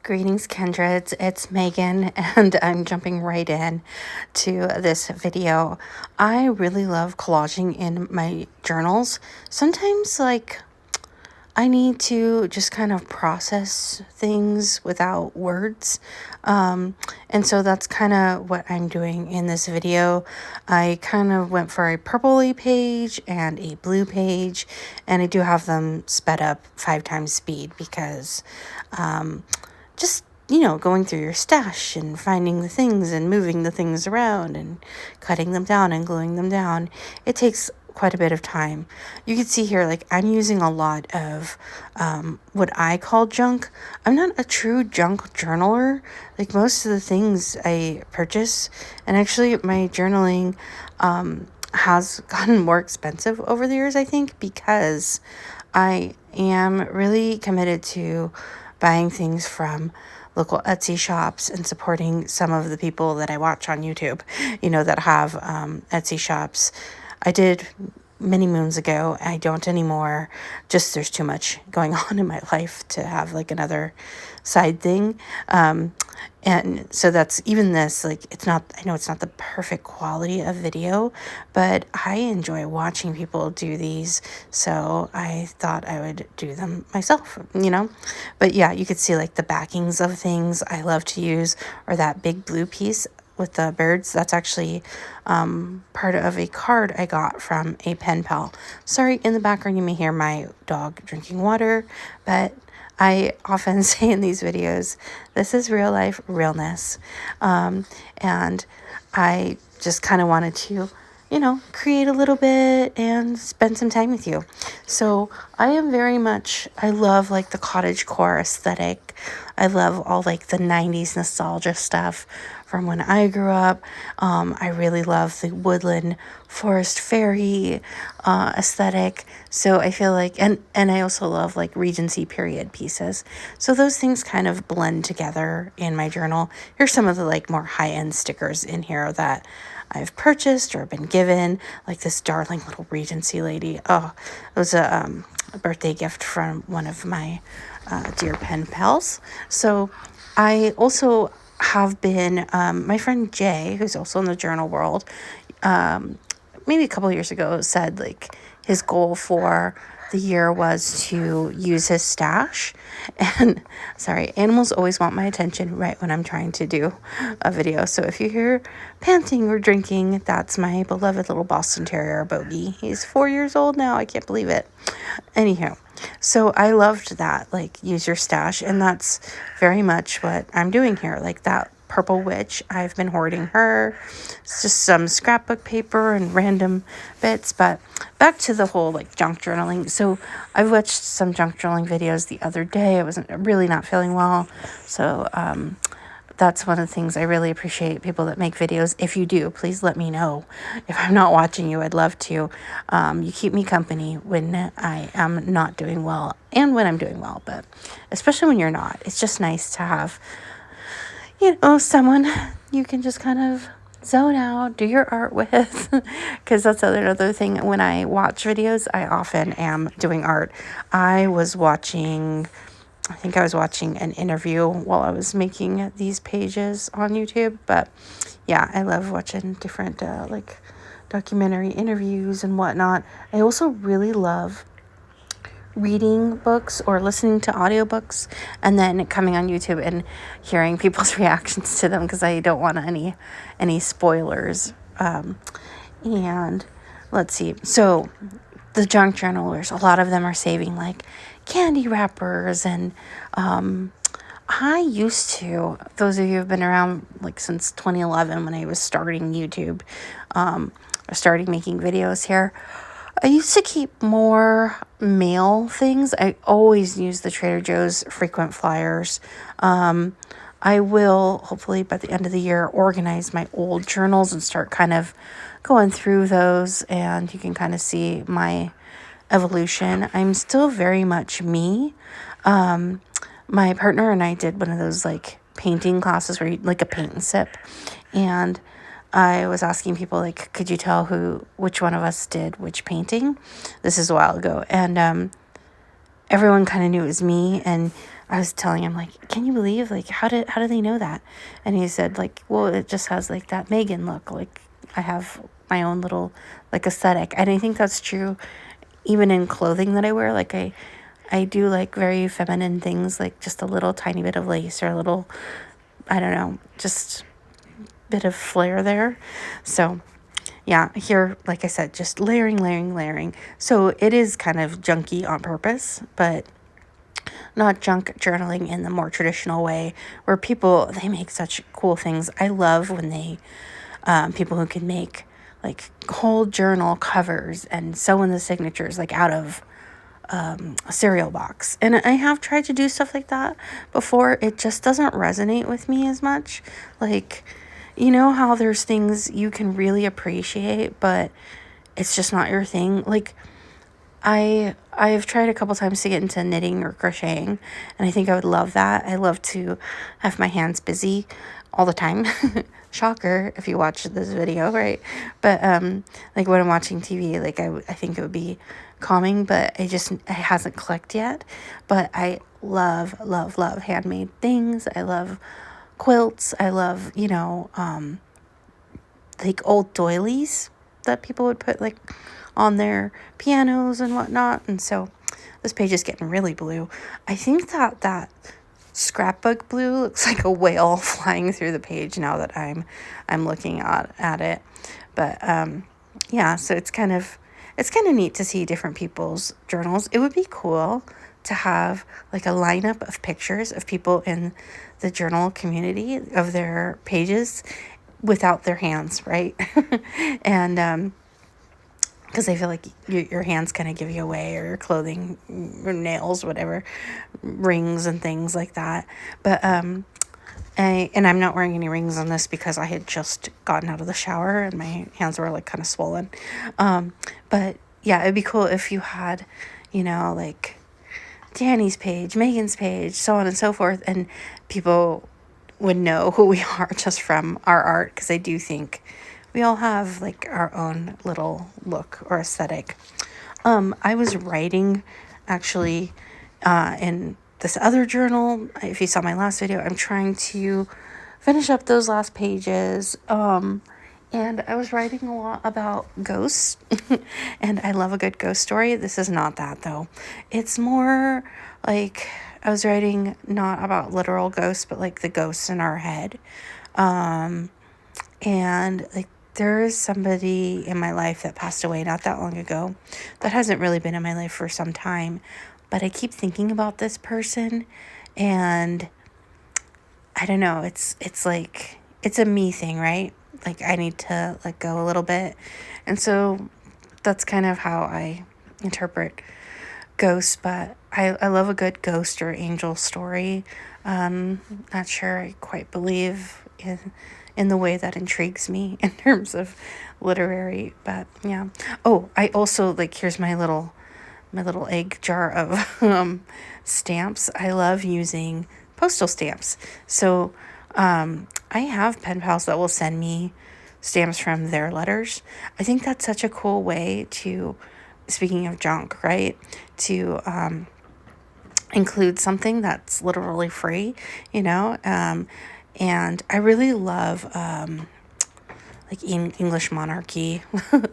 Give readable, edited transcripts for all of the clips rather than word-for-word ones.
Greetings, kindreds. It's Megan, and I'm jumping right in to this video. I really love collaging in my journals. Sometimes, I need to just kind of process things without words. And so that's kind of what I'm doing in this video. I kind of went for a purpley page and a blue page, and I do have them sped up 5 times speed because just, going through your stash and finding the things and moving the things around and cutting them down and gluing them down, it takes quite a bit of time. You can see here, I'm using a lot of what I call junk. I'm not a true junk journaler. Most of the things I purchase, and actually my journaling has gotten more expensive over the years, I think, because I am really committed to buying things from local Etsy shops and supporting some of the people that I watch on YouTube, that have Etsy shops. I did many moons ago. I don't anymore. Just there's too much going on in my life to have another side thing. And so that's even this, it's not, I know it's not the perfect quality of video, but I enjoy watching people do these. So I thought I would do them myself, But yeah, you could see the backings of things I love to use, or that big blue piece with the birds. That's actually part of a card I got from a pen pal. Sorry, in the background you may hear my dog drinking water, but I often say in these videos, this is real life realness. And I just kind of wanted to, create a little bit and spend some time with you. So I am I love the cottagecore aesthetic. I love all the 90s nostalgia stuff from when I grew up. I really love the woodland forest fairy aesthetic. So I feel and I also love Regency period pieces. So those things kind of blend together in my journal. Here's some of the more high-end stickers in here that I've purchased or been given, this darling little Regency lady. Oh, it was a birthday gift from one of my dear pen pals. So I also have been, my friend Jay, who's also in the journal world, maybe a couple years ago said his goal for the year was to use his stash. And sorry, animals always want my attention right when I'm trying to do a video. So if you hear panting or drinking, that's my beloved little Boston Terrier, Bogey. He's 4 years old now. I can't believe it. Anyhow, so I loved that, use your stash. And that's very much what I'm doing here. That purple witch, I've been hoarding her. It's just some scrapbook paper and random bits. But back to the whole junk journaling. So I watched some junk journaling videos the other day. I wasn't really not feeling well. So that's one of the things I really appreciate, people that make videos. If you do, please let me know. If I'm not watching you, I'd love to. You keep me company when I am not doing well and when I'm doing well, but especially when you're not. It's just nice to have someone you can just kind of zone out, do your art with, because that's another thing. When I watch videos, I often am doing art. I think I was watching an interview while I was making these pages on YouTube, but yeah, I love watching different documentary interviews and whatnot. I also really love reading books or listening to audiobooks and then coming on YouTube and hearing people's reactions to them, because I don't want any spoilers. And let's see. So the junk journalers, a lot of them are saving candy wrappers. And I used to, those of you who've been around since 2011 when I was starting YouTube, or starting making videos here, I used to keep more mail things. I always use the Trader Joe's frequent flyers. I will, hopefully by the end of the year, organize my old journals and start kind of going through those, and you can kind of see my evolution. I'm still very much me. My partner and I did one of those painting classes where you a paint and sip, and I was asking people, could you tell which one of us did which painting? This is a while ago. And everyone kind of knew it was me. And I was telling him, like, can you believe, like, how do they know that? And he said, like, well, it just has, like, that Megan look. Like, I have my own little, like, aesthetic. And I think that's true even in clothing that I wear. Like, I do, like, very feminine things, like just a little tiny bit of lace or a little, I don't know, just bit of flair there. So, yeah, here, like I said, just layering, layering, layering. So it is kind of junky on purpose, but not junk journaling in the more traditional way where people, they make such cool things. I love when they, people who can make like whole journal covers and sew in the signatures like out of a cereal box. And I have tried to do stuff like that before. It just doesn't resonate with me as much. Like, you know how there's things you can really appreciate, but it's just not your thing. Like, I've tried a couple times to get into knitting or crocheting, and I think I would love that. I love to have my hands busy all the time. Shocker if you watch this video, right? But like when I'm watching TV, like I think it would be calming, but it hasn't clicked yet. But I love, love, love handmade things. I love quilts. I love, like old doilies that people would put like on their pianos and whatnot. And so this page is getting really blue. I think that scrapbook blue looks like a whale flying through the page now that I'm looking at it. But yeah, so it's kind of neat to see different people's journals. It would be cool to have like a lineup of pictures of people in the journal community of their pages without their hands, right? And because I feel like your hands kind of give you away, or your clothing, or nails, whatever, rings and things like that. But and I'm not wearing any rings on this because I had just gotten out of the shower and my hands were like kind of swollen. But yeah, it'd be cool if you had, like Danny's page, Megan's page, so on and so forth, and people would know who we are just from our art, because I do think we all have like our own little look or aesthetic. I was writing actually in this other journal. If you saw my last video, I'm trying to finish up those last pages. And I was writing a lot about ghosts, and I love a good ghost story. This is not that though. It's more like I was writing not about literal ghosts, but like the ghosts in our head. And like there is somebody in my life that passed away not that long ago that hasn't really been in my life for some time, but I keep thinking about this person, and I don't know, it's like, it's a me thing, right? Like I need to let go a little bit. And so that's kind of how I interpret ghosts, but I love a good ghost or angel story. Not sure I quite believe in the way that intrigues me in terms of literary, but yeah. Oh, I also, like, here's my little egg jar of stamps. I love using postal stamps. So I have pen pals that will send me stamps from their letters. I think that's such a cool way to, speaking of junk, right, to include something that's literally free, and I really love like English monarchy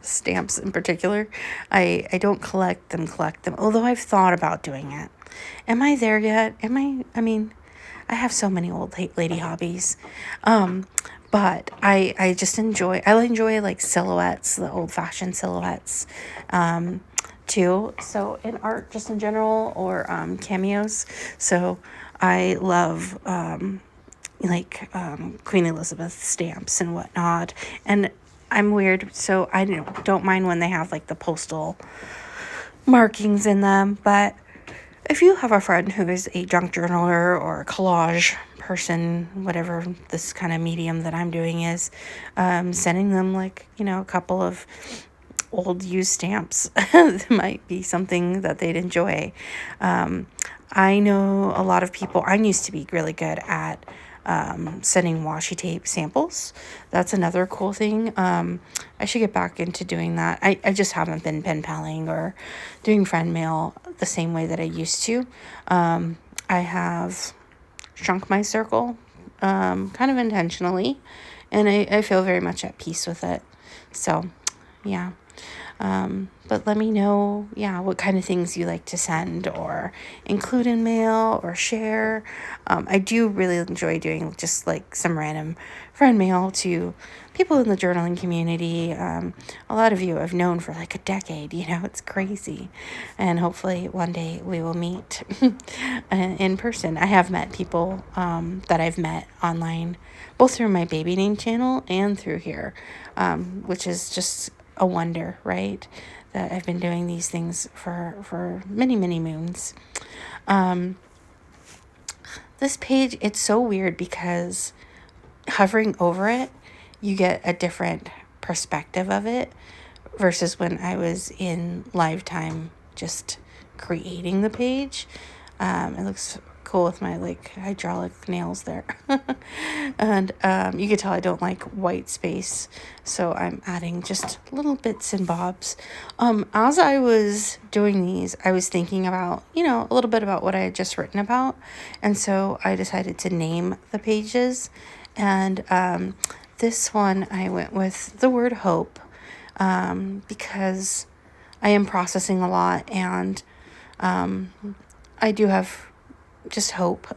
stamps in particular. I don't collect them, although I've thought about doing it. Am I there yet? I mean, I have so many old lady hobbies. But I just enjoy like silhouettes, the old fashioned silhouettes, too. So in art, just in general, or cameos. So I love Queen Elizabeth stamps and whatnot. And I'm weird, so I don't mind when they have like the postal markings in them. But if you have a friend who is a junk journaler or a collage person, whatever this kind of medium that I'm doing is, sending them like, a couple of old used stamps might be something that they'd enjoy. I know a lot of people, I used to be really good at sending washi tape samples. That's another cool thing. I should get back into doing that. I just haven't been pen paling or doing friend mail the same way that I used to. I have shrunk my circle, kind of intentionally, and I feel very much at peace with it. So, yeah. But let me know, what kind of things you like to send or include in mail or share. I do really enjoy doing just like some random friend mail to people in the journaling community. A lot of you I've known for like a decade, it's crazy. And hopefully one day we will meet in person. I have met people that I've met online, both through my baby name channel and through here, which is just a wonder, right? That I've been doing these things for many, many moons. This page, it's so weird because hovering over it, you get a different perspective of it versus when I was in live time just creating the page. It looks cool with my like hydraulic nails there. And you can tell I don't like white space, so I'm adding just little bits and bobs. As I was doing these, I was thinking about, a little bit about what I had just written about, and so I decided to name the pages. And this one I went with the word hope, because I am processing a lot, and I do have just hope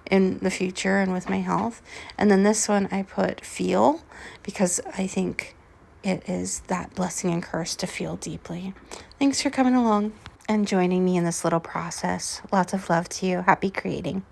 in the future and with my health. And then this one I put feel, because I think it is that blessing and curse to feel deeply. Thanks for coming along and joining me in this little process. Lots of love to you. Happy creating.